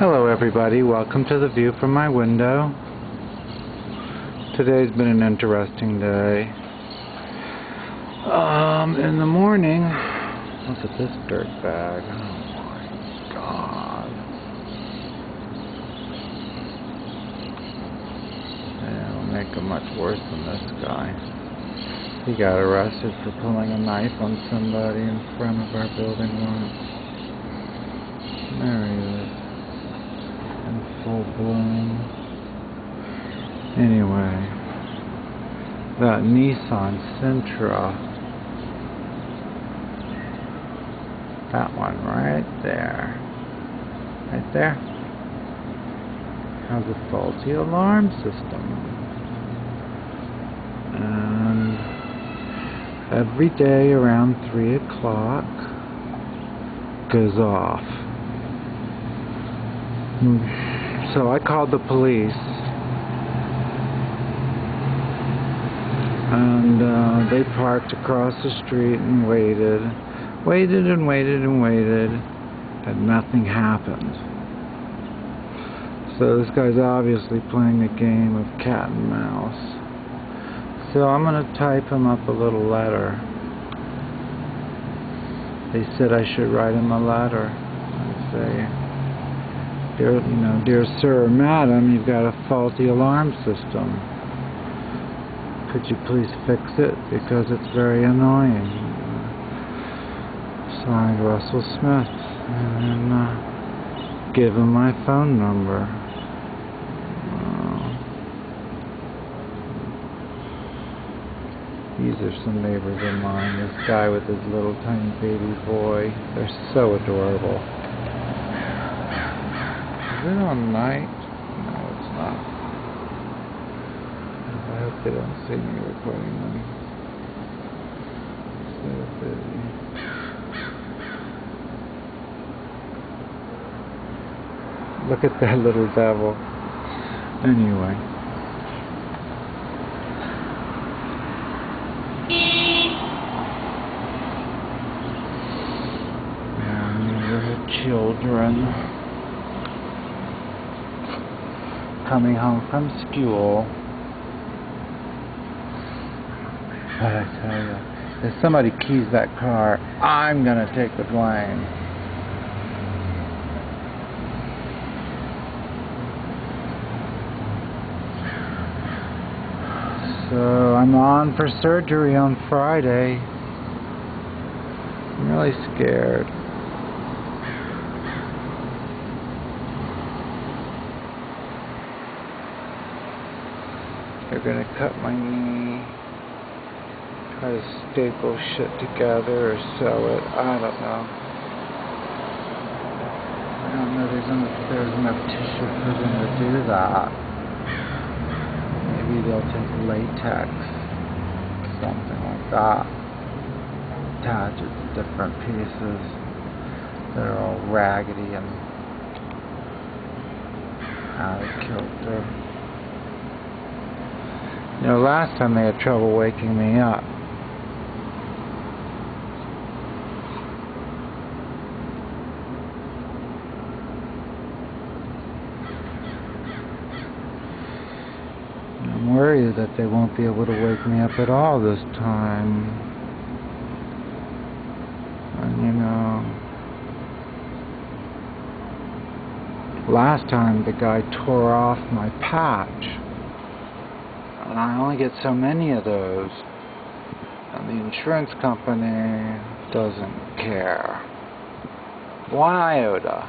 Hello everybody, welcome to the view from my window. Today's been an interesting day. In the morning, look at this dirt bag. Oh my god. It'll make him much worse than this guy. He got arrested for pulling a knife on somebody in front of our building once. There he is. In full bloom. Anyway, that Nissan Sentra, that one right there, has a faulty alarm system, and every day around 3 o'clock goes off. So I called the police, and they parked across the street and waited and nothing happened. So this guy's obviously playing a game of cat and mouse. So I'm going to type him up a little letter. They said I should write him a letter and say, Dear sir or madam, you've got a faulty alarm system. Could you please fix it, because it's very annoying. Signed, Russell Smith. And give him my phone number. These are some neighbors of mine. This guy with his little tiny baby boy. They're so adorable. Is it on night? No, it's not. I hope they don't see me recording them. So busy. Look at that little devil. Anyway. Yeah, neighborhood children coming home from school. But I tell you, if somebody keys that car, I'm gonna take the blame. So I'm on for surgery on Friday. I'm really scared. They're gonna cut my knee, try to staple shit together or sew it. I don't know. I don't know there's enough tissue for them to do that. Maybe they'll take latex, something like that, attach it to different pieces that are all raggedy and out of kilter. You know, last time they had trouble waking me up. I'm worried that they won't be able to wake me up at all this time. And you know, last time the guy tore off my patch. And I only get so many of those, and the insurance company doesn't care. 1 iota.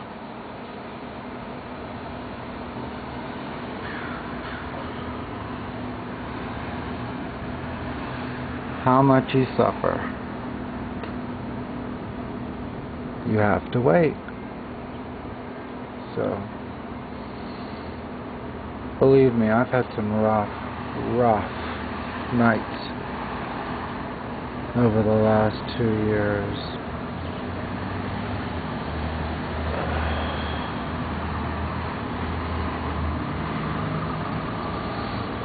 How much you suffer. You have to wait. So, believe me, I've had some rough nights over the last 2 years.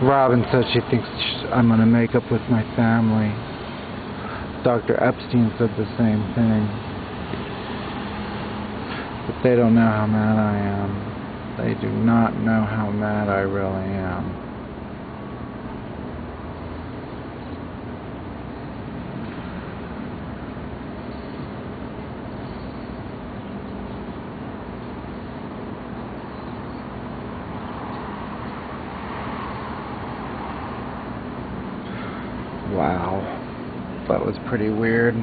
Robin says she thinks I'm going to make up with my family. Dr. Epstein said the same thing. But they don't know how mad I am. They do not know how mad I really am. Wow, that was pretty weird.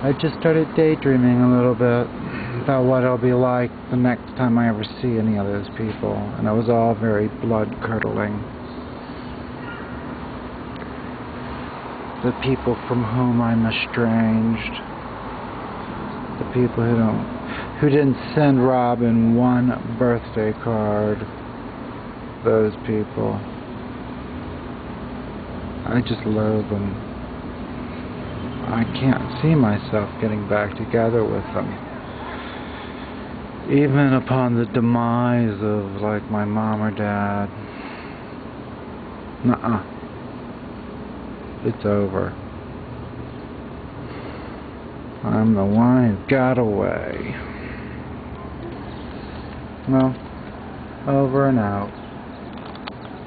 I just started daydreaming a little bit about what it'll be like the next time I ever see any of those people, and it was all very blood-curdling. The people from whom I'm estranged, the people who didn't send Robin one birthday card. Those people, I just loathe them. I can't see myself getting back together with them, even upon the demise of, like, my mom or dad. Nuh-uh. It's over. I'm the one who got away. Well, over and out.